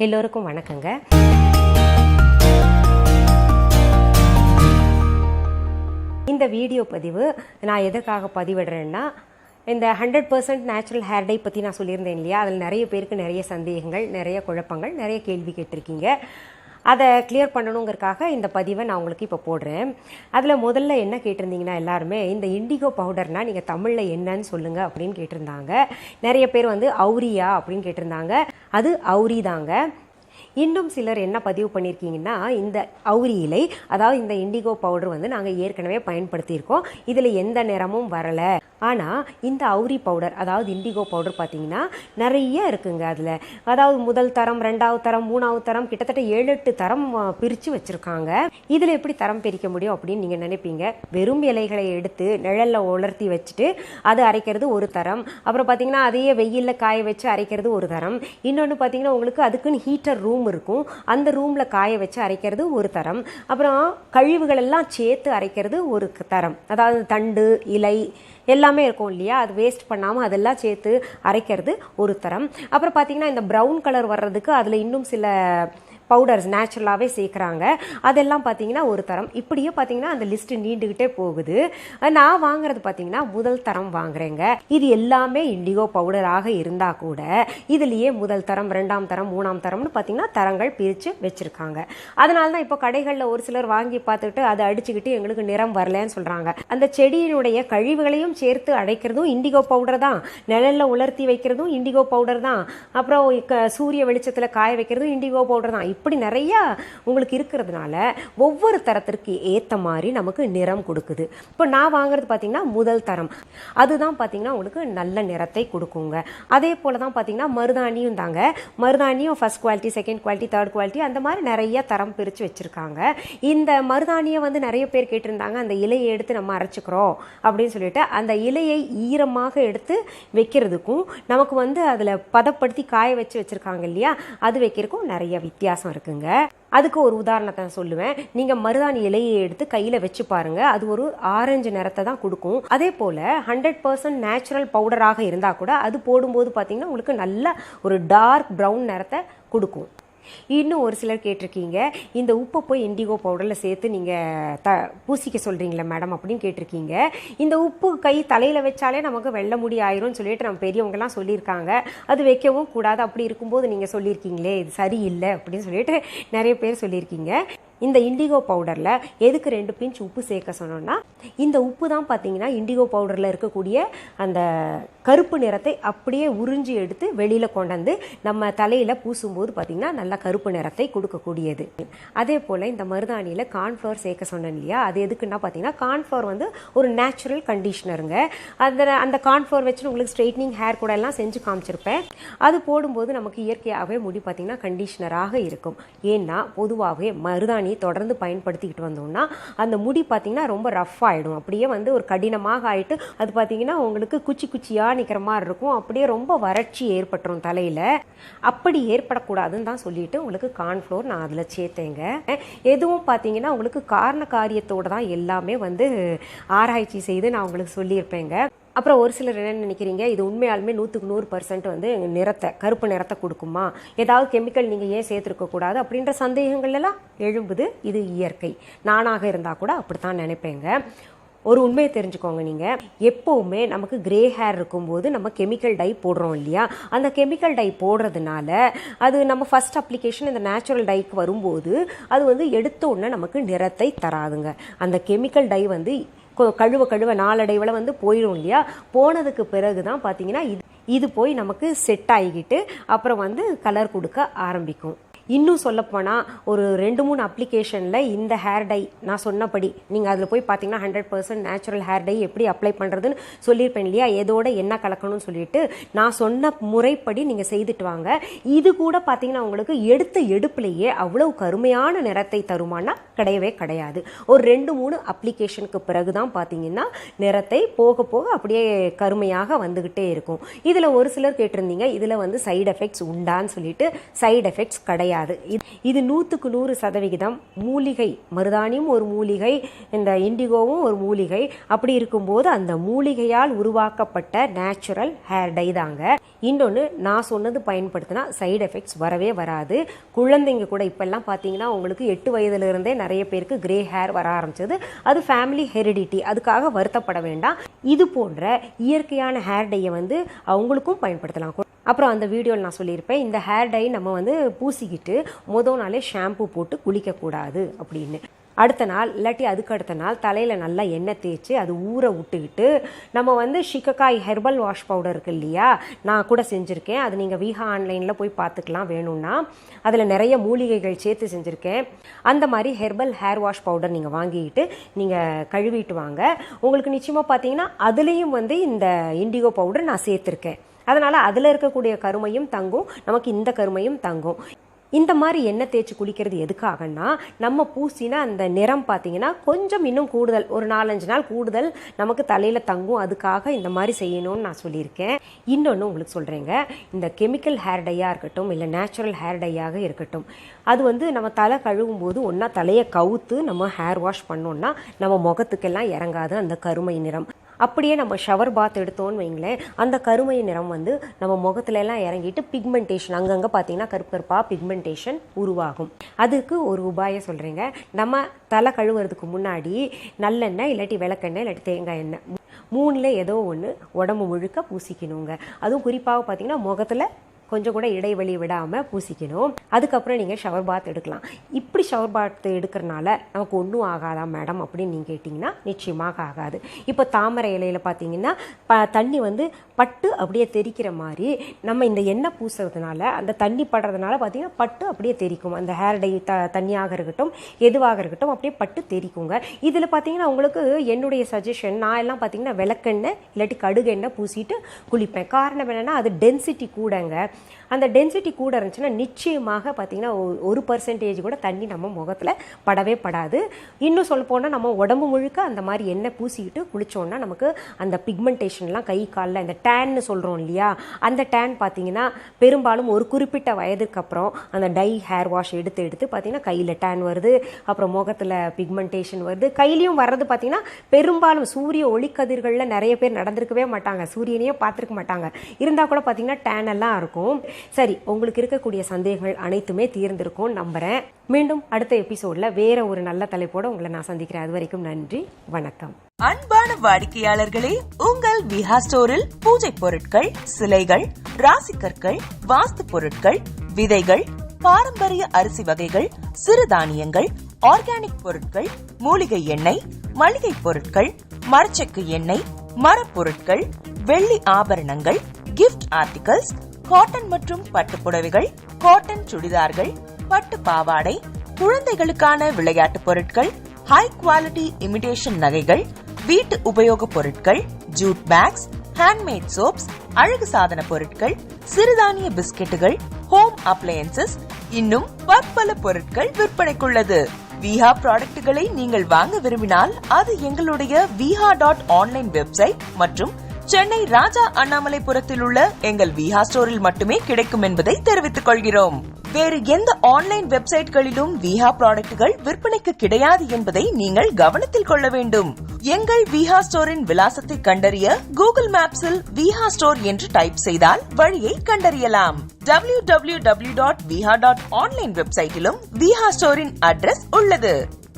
எல்லோருக்கும் வணக்கங்க. இந்த வீடியோ பதிவு நான் எதற்காக பதிவிடுறேன்னா, இந்த 100% நேச்சுரல் ஹேர் டை பற்றி நான் சொல்லியிருந்தேன் இல்லையா, அதில் நிறைய பேருக்கு நிறைய சந்தேகங்கள், நிறைய குழப்பங்கள், நிறைய கேள்வி கேட்டிருக்கீங்க. அதை கிளியர் பண்ணணுங்கிறதுக்காக இந்த பதிவை நான் உங்களுக்கு இப்போ போடுறேன். அதில் முதல்ல என்ன கேட்டிருந்தீங்கன்னா, எல்லாருமே இந்த இண்டிகோ பவுடர்னால் நீங்கள் தமிழில் என்னன்னு சொல்லுங்கள் அப்படின்னு கேட்டிருந்தாங்க. நிறைய பேர் வந்து அவுரியா அப்படின்னு கேட்டிருந்தாங்க. அது அவுரி தாங்க. இன்னும் சிலர் என்ன பதிவு பண்ணியிருக்கீங்கன்னா, இந்த அவுரி இலை, அதாவது இந்த இண்டிகோ பவுடர் வந்து நாங்கள் ஏற்கனவே பயன்படுத்தியிருக்கோம், இதில் எந்த நிறமும் வரலை. ஆனால் இந்த அவுரி பவுடர், அதாவது இண்டிகோ பவுடர் பார்த்தீங்கன்னா நிறைய இருக்குங்க. அதில் அதாவது முதல் தரம், 2வது தரம், 3வது தரம், கிட்டத்தட்ட 7-8 தரம் பிரித்து வச்சுருக்காங்க. இதில் எப்படி தரம் பிரிக்க முடியும் அப்படின்னு நீங்கள் நினைப்பீங்க. வெறும் இலைகளை எடுத்து நிழலில் உலர்த்தி வச்சுட்டு அது அரைக்கிறது ஒரு தரம். அப்புறம் பார்த்தீங்கன்னா அதையே வெயிலில் காய வச்சு அரைக்கிறது ஒரு தரம். இன்னொன்று பார்த்தீங்கன்னா உங்களுக்கு அதுக்குன்னு ஹீட்டர் ரூம் இருக்கும், அந்த ரூமில் காய வச்சு அரைக்கிறது ஒரு தரம். அப்புறம் கழிவுகள் எல்லாம் சேர்த்து அரைக்கிறது ஒரு தரம். அதாவது தண்டு, இலை எல்லாமே இருக்கும் இல்லையா, அது வேஸ்ட் பண்ணாமல் அதெல்லாம் சேர்த்து அரைக்கிறது ஒரு தரம். அப்புறம் பார்த்தீங்கன்னா இந்த ப்ரௌன் கலர் வர்றதுக்கு அதில் இன்னும் சில பவுடர்ஸ் நேச்சுரலாகவே சேர்க்குறாங்க, அதெல்லாம் பார்த்தீங்கன்னா ஒரு தரம். இப்படியே பார்த்தீங்கன்னா அந்த லிஸ்ட்டு நீண்டுக்கிட்டே போகுது. நான் வாங்குறது பார்த்தீங்கன்னா முதல் தரம் வாங்குறேங்க. இது எல்லாமே இண்டிகோ பவுடராக இருந்தால் கூட இதுலேயே முதல் தரம், 2ஆம் தரம், 3ஆம் தரம்னு பார்த்தீங்கன்னா தரங்கள் பிரித்து வச்சுருக்காங்க. அதனால தான் இப்போ கடைகளில் ஒரு சிலர் வாங்கி பார்த்துக்கிட்டு அதை அடிச்சுக்கிட்டு எங்களுக்கு நிறம் வரலன்னு சொல்கிறாங்க. அந்த செடியினுடைய கழிவுகளையும் சேர்த்து அடைக்கிறதும் இண்டிகோ பவுடர் தான், நிழலில் உலர்த்தி வைக்கிறதும் இண்டிகோ பவுடர் தான், அப்புறம் சூரிய வெளிச்சத்தில் காய வைக்கிறதும் இண்டிகோ பவுடர் தான். இப்படி நிறைய உங்களுக்கு இருக்கிறதுனால ஒவ்வொரு தரத்திற்கு ஏற்ற மாதிரி நமக்கு நிறம் கொடுக்குது. இப்போ நான் வாங்குறது பார்த்தீங்கன்னா முதல் தரம், அதுதான் பார்த்தீங்கன்னா உங்களுக்கு நல்ல நிறத்தை கொடுக்குங்க. அதே போல தான் பார்த்தீங்கன்னா மருதாணியும் தாங்க. மருதாணியும் first quality, second quality, third quality, அந்த மாதிரி நிறைய தரம் பிரித்து வச்சுருக்காங்க. இந்த மருதாணியை வந்து நிறைய பேர் கேட்டிருந்தாங்க, அந்த இலையை எடுத்து நம்ம அரைச்சிக்கிறோம் அப்படின்னு சொல்லிட்டு, அந்த இலையை ஈரமாக எடுத்து வைக்கிறதுக்கும் நமக்கு வந்து அதில் பதப்படுத்தி காய வச்சு வச்சுருக்காங்க இல்லையா, அது வைக்கிறதுக்கும் நிறைய வித்தியாசம் இருக்குங்க. அதுக்கு ஒரு உதாரணத்தை சொல்லுவேன். நீங்கள் மருதாணி இலையை எடுத்து கையில் வச்சு பாருங்கள், அது ஒரு ஆரஞ்சு நிறத்தை தான் கொடுக்கும். அதே போல் 100% நேச்சுரல் பவுடராக இருந்தால் கூட அது போடும்போது பார்த்தீங்கன்னா உங்களுக்கு நல்ல ஒரு டார்க் ப்ரௌன் நிறத்தை கொடுக்கும். இன்னும் ஒரு சிலர் கேட்டிருக்கீங்க, இந்த உப்பை போய் இண்டிகோ பவுடரில் சேர்த்து நீங்கள் பூசிக்க சொல்கிறீங்களே மேடம் அப்படின்னு கேட்டிருக்கீங்க. இந்த உப்பு கை தலையில் வச்சாலே நமக்கு வெள்ளை முடி ஆயிரும்னு சொல்லிட்டு நம்ம பெரியவங்கலாம் சொல்லியிருக்காங்க. அது வைக்கவும் கூடாது, அப்படி இருக்கும்போது நீங்கள் சொல்லியிருக்கீங்களே இது சரியில்லை அப்படின்னு சொல்லிட்டு நிறைய பேர் சொல்லியிருக்கீங்க. இந்த இண்டிகோ பவுடரில் எதுக்கு 2 பிஞ்ச் உப்பு சேர்க்க சொன்னோன்னா, இந்த உப்பு தான் பார்த்தீங்கன்னா இண்டிகோ பவுடரில் இருக்கக்கூடிய அந்த கருப்பு நிறத்தை அப்படியே உறிஞ்சி எடுத்து வெளியில் கொண்டு வந்து நம்ம தலையில் பூசும்போது பார்த்தீங்கன்னா நல்லா கருப்பு நிறத்தை கொடுக்கக்கூடியது. அதே போல் இந்த மருதாணியில் கார்ன்ஃப்ளவர் சேர்க்க சொன்னேன் இல்லையா, அது எதுக்குன்னா பார்த்தீங்கன்னா கார்ன்ஃப்ளவர் வந்து ஒரு நேச்சுரல் கண்டிஷ்னருங்க. அந்த கார்ன்ஃப்ளவர் வச்சு உங்களுக்கு ஸ்ட்ரைட்னிங் ஹேர் கூட எல்லாம் செஞ்சு காமிச்சிருப்பேன். அது போடும்போது நமக்கு இயற்கையாகவே முடி பார்த்தீங்கன்னா கண்டிஷ்னராக இருக்கும். ஏன்னா பொதுவாகவே மருதாணி தொடர்ந்து பயன்படுத்திக்கிட்டு வந்தோம்னா அந்த முடி பார்த்தீங்கன்னா ரொம்ப ரஃப் ஆகிடும், அப்படியே வந்து ஒரு கடினமாக ஆகிட்டு அது பார்த்தீங்கன்னா உங்களுக்கு குச்சி குச்சியாக நிற்கிற மாதிரி இருக்கும், அப்படியே ரொம்ப வறட்சி ஏற்பட்டுரும் தலையில். அப்படி ஏற்படக்கூடாதுன்னு தான் சொல்லிட்டு உங்களுக்கு கார்ன்ஃப்ளோர் நான் அதில் சேர்த்தேங்க. எதுவும் பார்த்தீங்கன்னா உங்களுக்கு காரண காரியத்தோடு தான் எல்லாமே வந்து ஆராய்ச்சி செய்து நான் உங்களுக்கு சொல்லியிருப்பேங்க. அப்புறம் ஒரு சிலர் என்ன நினைக்கிறீங்க, இது உண்மையாலுமே 100% வந்து நிறத்தை, கருப்பு நிறத்தை கொடுக்குமா, ஏதாவது கெமிக்கல் நீங்கள் ஏன் சேர்த்துருக்கக்கூடாது அப்படின்ற சந்தேகங்கள் எல்லாம் எழும்புது. இது இயற்கை. நானாக இருந்தால் கூட அப்படித்தான் நினைப்பேங்க. ஒரு உண்மையை தெரிஞ்சுக்கோங்க, நீங்கள் எப்போவுமே நமக்கு கிரே ஹேர் இருக்கும்போது நம்ம கெமிக்கல் டை போடுறோம் இல்லையா, அந்த கெமிக்கல் டை போடுறதுனால அது நம்ம ஃபர்ஸ்ட் அப்ளிகேஷன் இந்த நேச்சுரல் டைக்கு வரும்போது அது வந்து எடுத்த உடனே நமக்கு நிறத்தை தராதுங்க. அந்த கெமிக்கல் டை வந்து கழுவ நாளடைவில் வந்து போயிடும் இல்லையா, போனதுக்கு பிறகு தான் பார்த்தீங்கன்னா இது போய் நமக்கு செட் ஆகிக்கிட்டு அப்புறம் வந்து கலர் கொடுக்க ஆரம்பிக்கும். இன்னும் சொல்லப்போனால் ஒரு 2-3 அப்ளிகேஷனில் இந்த ஹேர் டை நான் சொன்னபடி நீங்கள் அதில் போய் பார்த்தீங்கன்னா 100% நேச்சுரல் ஹேர் டை எப்படி அப்ளை பண்ணுறதுன்னு சொல்லியிருப்பேன் இல்லையா, எதோட என்ன கலக்கணும்னு சொல்லிட்டு நான் சொன்ன முறைப்படி நீங்கள் செய்துட்டு வாங்க. இது கூட பார்த்தீங்கன்னா உங்களுக்கு எடுத்த எடுப்புலையே அவ்வளவு கருமையான நிறத்தை தருமானா கிடையவே கிடையாது. ஒரு 2-3 அப்ளிகேஷனுக்கு பிறகு தான் பார்த்தீங்கன்னா நிறத்தை போக போக அப்படியே கருமையாக வந்துக்கிட்டே இருக்கும். இதில் ஒரு சிலர் கேட்டிருந்தீங்க, இதில் வந்து சைடு எஃபெக்ட்ஸ் உண்டான்னு சொல்லிட்டு. சைடு எஃபெக்ட்ஸ் கிடையாது. கிடையாது. இது 100% மூலிகை. மருதாணியும் ஒரு மூலிகை, இந்த இண்டிகோவும் ஒரு மூலிகை. அப்படி இருக்கும்போது அந்த மூலிகையால் உருவாக்கப்பட்ட நேச்சுரல் ஹேர் டை தாங்க. இன்னொன்று, நான் சொன்னது பயன்படுத்தினா சைடு எஃபெக்ட்ஸ் வரவே வராது. குழந்தைங்க கூட இப்பெல்லாம் பார்த்தீங்கன்னா உங்களுக்கு 8 வயதுல இருந்தே நிறைய பேருக்கு கிரே ஹேர் வர ஆரம்பிச்சது. அது ஃபேமிலி ஹெரிடிட்டி, அதுக்காக வருத்தப்பட வேண்டாம். இது போன்ற இயற்கையான ஹேர் டையை அவங்களுக்கும் பயன்படுத்தலாம். அப்புறம் அந்த வீடியோவில் நான் சொல்லியிருப்பேன், இந்த ஹேர் டை நம்ம பூசிக்கிட்டு முதல் நாளே ஷாம்பு போட்டு குளிக்கக்கூடாது அப்படின்னு. அடுத்த நாள் இல்லாட்டி அதுக்கு அடுத்த நாள் தலையில் நல்லா எண்ணெய் தேய்ச்சி அது ஊற விட்டுக்கிட்டு நம்ம ஷிகக்காய் ஹெர்பல் வாஷ் பவுடர் இருக்கு இல்லையா, நான் கூட செஞ்சுருக்கேன். அது நீங்கள் விஹா ஆன்லைனில் போய் பார்த்துக்கலாம் வேணும்னா. அதில் நிறைய மூலிகைகள் சேர்த்து செஞ்சுருக்கேன். அந்த மாதிரி ஹெர்பல் ஹேர் வாஷ் பவுடர் நீங்கள் வாங்கிக்கிட்டு நீங்கள் கழுவிட்டு வாங்க. உங்களுக்கு நிச்சயமாக பார்த்தீங்கன்னா அதுலேயும் இந்த இண்டிகோ பவுடர் நான் சேர்த்துருக்கேன். அதனால் அதில் இருக்கக்கூடிய கருமையும் தங்கும், நமக்கு இந்த கருமையும் தங்கும். இந்த மாதிரி எண்ணெய் தேய்ச்சி குளிக்கிறது எதுக்காகன்னா, நம்ம பூசினா அந்த நிறம் பார்த்தீங்கன்னா கொஞ்சம் இன்னும் கூடுதல், ஒரு 4-5 நாள் கூடுதல் நமக்கு தலையில் தங்கும். அதுக்காக இந்த மாதிரி செய்யணும்னு நான் சொல்லியிருக்கேன். இன்னொன்று உங்களுக்கு சொல்கிறேங்க, இந்த கெமிக்கல் ஹேர் டையாக இருக்கட்டும் இல்லை நேச்சுரல் ஹேர் டையாக இருக்கட்டும், அது நம்ம தலை கழுவும் போது ஒன்றா தலையை கவுத்து நம்ம ஹேர் வாஷ் பண்ணோம்னா நம்ம முகத்துக்கெல்லாம் இறங்காது அந்த கருமை நிறம். அப்படியே நம்ம ஷவர் பாத் எடுத்தோன்னு வைங்களேன், அந்த கருமை நிறம் நம்ம முகத்துல எல்லாம் இறங்கிட்டு பிக்மெண்டேஷன் அங்கங்கே பார்த்தீங்கன்னா கருப்பு கருப்பாக பிக்மெண்டேஷன் உருவாகும். அதுக்கு ஒரு உபாயம் சொல்கிறேங்க. நம்ம தலை கழுவுறதுக்கு முன்னாடி நல்லெண்ணெய் இல்லாட்டி விளக்கெண்ணெய் இல்லாட்டி தேங்காய் எண்ணெய் 3ல் ஏதோ ஒன்று உடம்பு முழுக்க பூசிக்கணுங்க. அதுவும் குறிப்பாக பார்த்தீங்கன்னா முகத்தில் கொஞ்சம் கூட இடைவெளி விடாமல் பூசிக்கணும். அதுக்கப்புறம் நீங்கள் ஷவர் பாத் எடுக்கலாம். இப்படி ஷவர் பாத் எடுக்கிறனால நமக்கு ஒன்றும் ஆகாதா மேடம் அப்படின்னு நீங்கள் கேட்டிங்கன்னா நிச்சயமாக ஆகாது. இப்போ தாமரை இலையில் பார்த்தீங்கன்னா தண்ணி பட்டு அப்படியே தெரிக்கிற மாதிரி நம்ம இந்த எண்ணெய் பூசுறதுனால அந்த தண்ணி படுறதுனால பார்த்தீங்கன்னா பட்டு அப்படியே தெரிக்கும். அந்த ஹேர் டை தண்ணியாக இருக்கட்டும் எதுவாக இருக்கட்டும் அப்படியே பட்டு தெரிக்குங்க. இதில் பார்த்தீங்கன்னா உங்களுக்கு என்னுடைய சஜஷன், நான் எல்லாம் பார்த்தீங்கன்னா விளக்கெண்ணெய் இல்லாட்டி கடுகு எண்ணெய் பூசிட்டு குளிப்பேன். காரணம் என்னென்னா அது டென்சிட்டி கூடங்க. அந்த டென்சிட்டி கூட இருந்துச்சுன்னா நிச்சயமாக பார்த்தீங்கன்னா 1% கூட தண்ணி நம்ம முகத்தில் படவே படாது. இன்னும் சொல்ல போனால் நம்ம உடம்பு முழுக்க அந்த மாதிரி எண்ணெய் பூசிக்கிட்டு குளித்தோன்னா நமக்கு அந்த பிக்மெண்டேஷன்லாம் கை காலில் இந்த டேன்னு சொல்கிறோம் இல்லையா, அந்த டேன் பார்த்தீங்கன்னா பெரும்பாலும் ஒரு குறிப்பிட்ட வயதுக்கு அப்புறம் அந்த டை ஹேர் வாஷ் எடுத்து பார்த்தீங்கன்னா கையில் டேன் வருது, அப்புறம் முகத்தில் பிக்மெண்டேஷன் வருது. கையிலையும் வர்றது பார்த்தீங்கன்னா பெரும்பாலும் சூரிய ஒளிக்கதிர்களில் நிறைய பேர் நடந்திருக்கவே மாட்டாங்க, சூரியனையே பார்த்துருக்க மாட்டாங்க. இருந்தால் கூட பார்த்தீங்கன்னா டேன் எல்லாம் இருக்கும். சரி, உங்களுக்கு இருக்கக்கூடிய சந்தேகங்கள் அனைத்துமே தீர்ந்திருக்கும் நம்புறேன். மீண்டும் அடுத்த எபிசோட்ல வேற ஒரு நல்ல தலைப்போட உங்களை நான் சந்திக்கிறேன். அது வரைக்கும் நன்றி, வணக்கம். அன்பான வாடிக்கையாளர்களே, உங்கள் விஹா ஸ்டோரில் பூஜை பொருட்கள், சிலைகள், ராசிக்கற்கள், வாஸ்து பொருட்கள், விதைகள், பாரம்பரிய அரிசி வகைகள், சிறுதானியங்கள், ஆர்கானிக் பொருட்கள், மூலிகை எண்ணெய், மளிகை பொருட்கள், மரச்செக்கு எண்ணெய், மரப்பொருட்கள், வெள்ளி ஆபரணங்கள், கிஃப்ட் ஆர்டிகல்ஸ், காட்டன் மற்றும் பட்டு புடவைகள், காட்டன் சுடிதார்கள், பட்டு பாவாடை, குழந்தைகளுக்கான விளையாட்டு பொருட்கள், ஹை குவாலிட்டி இமிடேஷன் நகைகள், வீட்டு உபயோக பொருட்கள், ஜூட் பேக்ஸ், ஹேண்ட்மேட் சோப்ஸ், அழகு சாதன பொருட்கள், சிறுதானிய பிஸ்கெட்டுகள், ஹோம் அப்ளையன்சஸ், இன்னும் பற்பல பொருட்கள் விற்பனைக்குள்ளது. விஹா ப்ராடக்ட்களை நீங்கள் வாங்க விரும்பினால் அது எங்களுடைய viha.online வெப்சைட் மற்றும் சென்னை ராஜா அண்ணாமலைபுரத்தில் உள்ள எங்கள் விஹா ஸ்டோரில் மட்டுமே கிடைக்கும் என்பதை தெரிவித்துக் கொள்கிறோம். வேறு எந்த ஆன்லைன் வெப்சைட்களிலும் விஹா ப்ராடக்ட்கள் விற்பனைக்கு கிடையாது என்பதை நீங்கள் கவனத்தில் கொள்ள வேண்டும். எங்கள் விஹா ஸ்டோரின் விலாசத்தை கண்டறிய கூகுள் மேப்ஸில் விஹா ஸ்டோர் என்று டைப் செய்தால் வழியை கண்டறியலாம். www.viha.online வெப்சைட்டிலும் விஹா ஸ்டோரின் அட்ரஸ் உள்ளது.